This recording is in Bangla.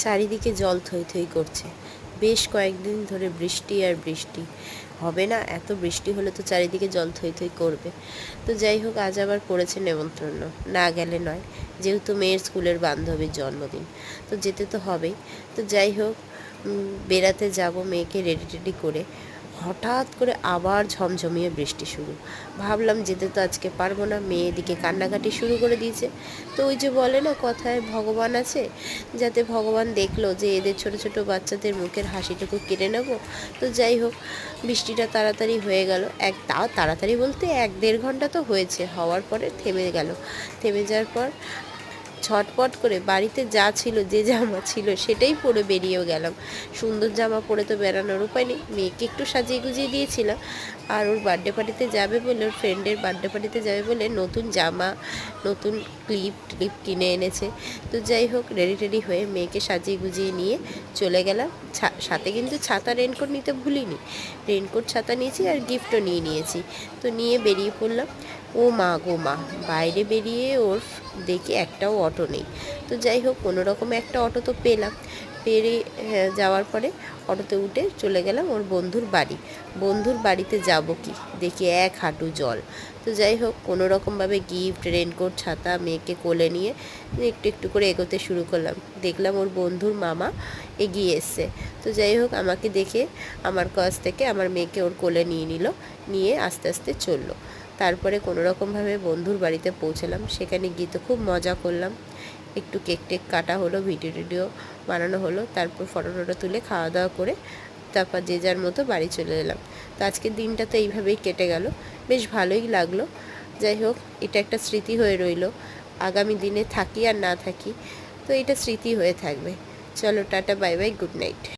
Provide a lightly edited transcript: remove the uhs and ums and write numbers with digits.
চারিদিকে জল থই থই করছে। বেশ কয়েকদিন ধরে বৃষ্টি আর বৃষ্টি। হবে না? এত বৃষ্টি হলে তো চারিদিকে জল থই থই করবে। তো যাই হোক, আজ আবার পড়েছে নেমন্ত্রণ, না গেলে নয়। যেহেতু মেয়ের স্কুলের বান্ধবীর জন্মদিন, তো যেতে তো হবেই। তো যাই হোক, বেড়াতে যাব মেয়েকে রেডি টেডি করে। হঠাৎ করে আবার ঝমঝমিয়ে বৃষ্টি শুরু। ভাবলাম যেতে তো আজকে পারবো না, মেয়ে এদিকে কান্নাকাটি শুরু করে দিয়েছে। তো ওই যে বলে না কথায় ভগবান আছে, যাতে ভগবান দেখলো যে এদের ছোট ছোট বাচ্চাদের মুখের হাসিটুকু কেড়ে নেব। তো যাই হোক, বৃষ্টিটা তাড়াতাড়ি হয়ে গেল। তাও তাড়াতাড়ি বলতে 1-1.5 ঘন্টা তো হয়েছে। হওয়ার পরে থেমে গেল। থেমে যাওয়ার পর ঝটপট করে বাড়িতে যা ছিল, যে জামা ছিল সেটাই পরে বেরিয়েও গেলাম। সুন্দর জামা পরে তো বেরানোর উপায় নেই। মেয়েকে একটু সাজিয়ে গুজিয়ে দিয়েছিলাম, আর ওর বার্থডে পার্টিতে যাবে বলে, ওর ফ্রেন্ডের বার্থডে পার্টিতে যাবে বলে নতুন জামা, নতুন ক্লিপ কিনে এনেছে। তো যাই হোক, রেডি টেডি হয়ে মেয়েকে সাজিয়ে গুজিয়ে নিয়ে চলে গেলাম। সাথে কিন্তু ছাতা, রেনকোট নিতে ভুলিনি। রেনকোট, ছাতা নিয়েছি আর গিফটও নিয়েছি। তো নিয়ে বেরিয়ে পড়লাম। ও মা গো মা, বাইরে বেরিয়ে ওর দেখি একটাও অটো নেই। তো যাই হোক, কোনো রকমে একটা অটো তো পেলাম। পেরিয়ে যাওয়ার পরে অটোতে উঠে চলে গেলাম ওর বন্ধুর বাড়ি। বন্ধুর বাড়িতে যাব কি, দেখি 1 হাঁটু জল। তো যাই হোক, কোনো রকমভাবে গিফট, রেনকোট, ছাতা মেয়েকে কোলে নিয়ে একটু একটু করে এগোতে শুরু করলাম। দেখলাম ওর বন্ধুর মামা এগিয়ে এসছে। তো যাই হোক, আমাকে দেখে আমার কাছ থেকে আমার মেয়েকে ওর কোলে নিয়ে নিল, নিয়ে আস্তে আস্তে চললো। তারপরে কোনো রকমভাবে বন্ধুর বাড়িতে পৌঁছলাম। সেখানে গিয়ে তো খুব মজা করলাম। একটু কেক টেক কাটা হলো, ভিডিও টিডিও বানানো হলো। তারপর ফটো টটো তুলে খাওয়া দাওয়া করে তারপর যে যার মতো বাড়ি চলে এলাম। তো আজকের দিনটা তো এইভাবেই কেটে গেল, বেশ ভালোই লাগলো। যাই হোক, এটা একটা স্মৃতি হয়ে রইল। আগামী দিনে থাকি আর না থাকি, তো এটা স্মৃতি হয়ে থাকবে। চলো, tata, bye bye, good night.